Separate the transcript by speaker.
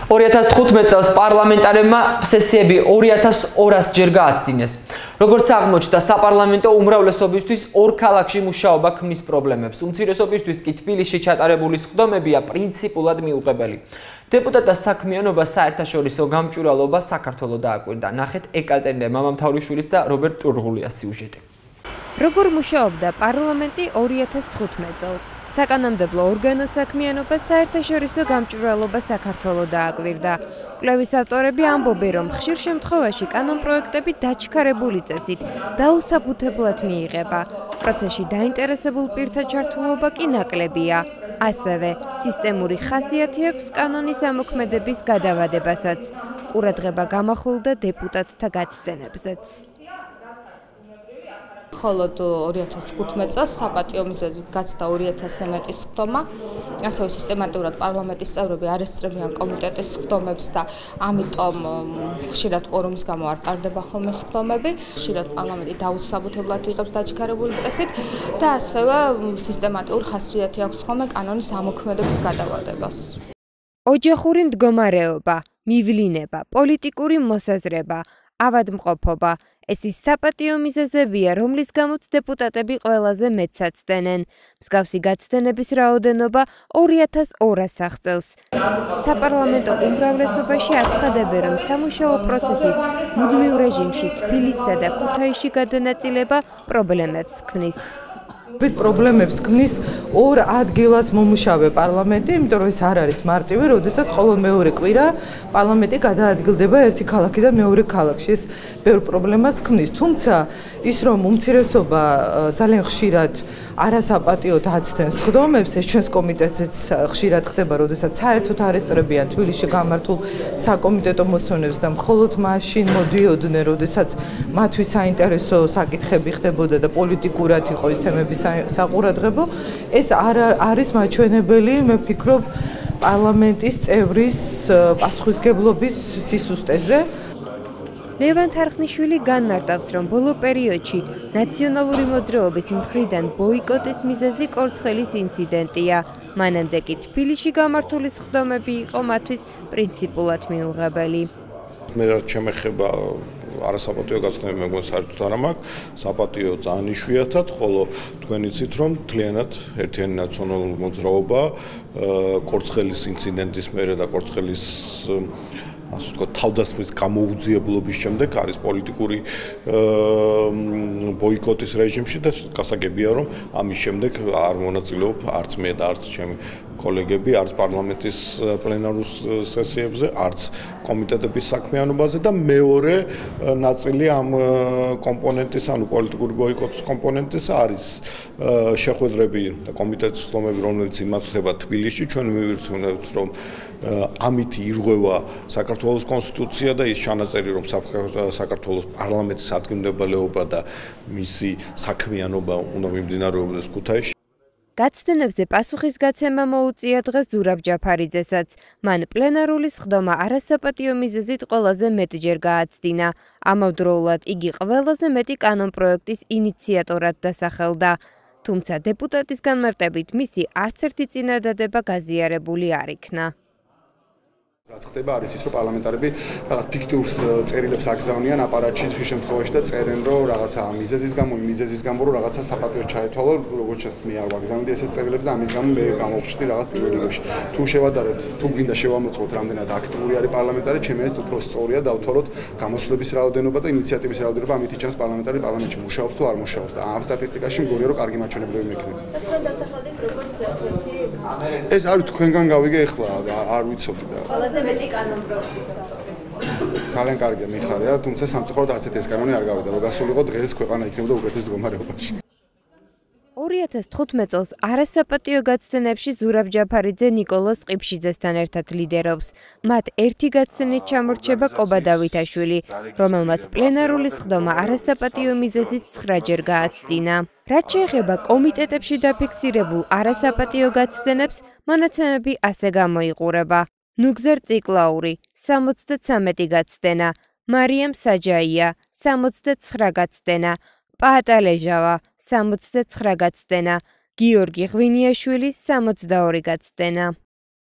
Speaker 1: 2015 წელს პარლამენტარებმა სესიები 2200 ჯერ გააცდინეს. Როგორც აღმოჩნდა, საპარლამენტო უმრავლესობისთვის ორ ქალაქში მუშაობა ქმნის პრობლემებს. უმცირესობისთვის კი თბილისში ჩატარებული სხდომებია პრინციპულად მიუღებელი. დეპუტატთა საქმიანობა საერთაშორისო გამჭვირვალობა საქართველოს დააკვირდა. ნახეთ ეკატერინე მამამთავრიშვილის და რობერტ ტურღულიას სიუჟეტი.
Speaker 2: როგორ მუშაობდა პარლამენტი 2015 წელს? საკანონმდებლო ორგანოს საქმიანობა საერთაშორისო გამჭვირვალობა საქართველოს დააკვირდა. კვლევის ავტორები ამბობენ, რომ ხშირ შემთხვევაში კანონპროექტები დაჩქარებული წესით დაუსაბუთებლად მიიღება. პროცესში დაინტერესებულ პირთა ჩართულობა კი ნაკლებია. ასევე სისტემური ხასიათი აქვს კანონის ამოქმედების გადავადებასაც. ყურადღება გამახვილდა დეპუტატთა გაცდენებზეც.
Speaker 3: Холод 2015 წელს საპატიო მიზეზით გაცდა 2000-ზე მეტი სხდომა, ასევე სისტემატურად პარლამენტის წევრები არ ესწრებიან კომიტეტის სხდომებს და ამიტომ ხშირად კვორუმის გამო არ ტარდება ხოლმე სხდომები, ხშირად პარლამენტი დაუსაბუთებლად იღებს დაჩქარებული წესით და ასევე სისტემატური ხასიათი აქვს ხოლმე კანონის ამოქმედების გადავადებას.
Speaker 2: ოჯახური მდგომარეობა, მივლინება, პოლიტიკური მოსაზრება, ავადმყოფობა ეს ის საპატიო მიზეზებია, რომლის გამოც დეპუტატები ყველაზე მეტს აცდენენ. მსგავსი გაცდენების რაოდენობა 2200 აღწევს. საპარლამენტო უმრავლესობაში აცხადებენ, რომ სამუშაო პროცესის მუდმივ რეჟიმში თბილისსა და ქუთაისში გადანაწილება პრობლემებს ქმნის.
Speaker 4: პრობლემებს ქმნის ორ ადგილას მომუშავე პარლამენტი, იმიტომ რომ ეს არ არის მარტივი, როდესაც ყოველ მეორე კვირა პარლამენტი გადაადგილდება ერთი ქალაქიდან მეორე ქალაქში. ეს ბევრ პრობლემას ქმნის. თუმცა ის რომ უმცირესობა ძალიან ხშირად არასაპატიოდ აცდენ სხდომებს, ეს ჩვენს კომიტეტზეც ხშირად ხდება, როდესაც საერთოდ არ ესწრებიან თბილისში გამართულ საკომიტეტო მოსონებს და მხოლოდ მაშინ მოდიოდნენ, როდესაც მათთვის საინტერესო საკითხები ხდებოდა და პოლიტიკურად იყო ის თემები საყურადღებო. ეს არ არის მაჩვენებელი, მე ვფიქრობ, პარლამენტის წევრის პასუხისმგებლობის სისუსტეზე.
Speaker 2: ლევან თარხნიშვილი განმარტავს, რომ ბოლო პერიოდში ნაციონალური მოძრაობის მხრიდან ბოიკოტის მიზეზი კორცხელის ინციდენტია. მანამდე კი თბილისში გამართული სხდომები იყო მათთვის პრინციპულად მიუღებელი.
Speaker 5: მე რაც შემეხება არასაპატიო გაცდენები მეგონა საერთოდ არ მაქვს, საპატიო ძალიან იშვიათად, ხოლო თქვენ იცით, რომ მთლიანად ერთიანი ნაციონალური მოძრაობა კორცხელის ინციდენტის მერე და კორცხელის ასე ვთქვათ, თავდასხმის გამოუძიებლობის შემდეგ არის პოლიტიკური ბოიკოტის რეჟიმში და გასაგებია, რომ ამის შემდეგ არ მონაწილეობ არც მე და არც ჩემი კოლეგები, არც პარლამენტის პლენარულ სესიებზე, არც კომიტეტების საქმიანობაზე და მეორე ნაწილი ამ კომპონენტის, ანუ პოლიტიკური ბოიკოტის კომპონენტის არის შეხვედრები და კომიტეტის სხდომები, რომელიც იმართება თბილისში. ჩვენ მივირთმევთ, რომ ამით ირღვევა საქართველოს კონსტიტუცია და ის ჩანაწერი, რომ საქართველოს პარლამენტის ადგილმდებარეობა და მისი საქმიანობა უნდა მიმდინარეობდეს ქუთაისში.
Speaker 2: გაცდენებზე პასუხისგაცემა მოუწია დღეს ზურაბ ჯაფარიძესაც. მან პლენარული სხდომა არასაპატიო მიზეზით ყველაზე მეტჯერ გააცდინა. ამავდროულად იგი ყველაზე მეტი კანონპროექტის ინიციატორად დასახელდა. თუმცა დეპუტატის განმარტებით მისი არც ერთი წინადადება გაზიარებული არ იქნა.
Speaker 6: რაც ხდება არის ის, რომ პარლამენტარები რაღაც ფიქტიურს წერილებს აგზავნიან აპარატში ხშირ შემთხვევაში და წერენ, რომ რაღაცა მიზეზის გამო რომ რაღაცა საპატიო ჩაეთვალო, როგორც ჩანს მე არ ვაგზავნდი ესეთ წერილებს და ამის გამო მე გამოვხსნი რაღაც პირველ რიგებში. თუ შევადარებთ, თუ გინდა შევამოწმოთ რამდენად აქტიური არის პარლამენტარი, ჩემი აზრით უფრო სწორია დავთვალოთ გამოსვლების რაოდენობა და ინიციატივის რაოდენობა, ამით ჩანს პარლამენტარი პარლამენტში მუშაობს თუ არ მუშაობს და ამ სტატისტიკაში მგონია, რომ კარგი მაჩვენებლები მექნება.
Speaker 3: თქვენ დასახელდით როგორც ერთ-ერთი
Speaker 6: ეს არის თქვენგან გავიგე ახლა არ ვიცოდი და
Speaker 3: მეტი კანონპროექტისა.
Speaker 6: ძალიან კარგია მიხარია, თუმცა სამწუხაროდ არც ეს კანონი არ გავიდა, რომ გასულიყო დღეს ქვეყანა იქნებოდა უკეთეს მდგომარეობაში.
Speaker 2: 2015 წელს არასაპატიო გაცდენებში ზურაბ ჯაფარიძე ნიკოლოზ ყიფშიძესთან ერთად ლიდერობს. მათ ერთი გაცდენით ჩამორჩება კობა დავითაშვილი, რომელმაც პლენარული სხდომა არასაპატიო მიზეზით 9 ჯერ გააცდინა. რაც შეეხება კომიტეტებში დაფიქსირებულ არასაპატიო გაცდენებს, მონაცემები ასე გამოიყურება. ნუგზარ ციკლაური 73 გაცდენა, მარიამ საჯაია 69 გაცდენა, პაატალეჟავა 69 გაცდენა, გიორგი ღვინიაშვილი 62 გაცდენა.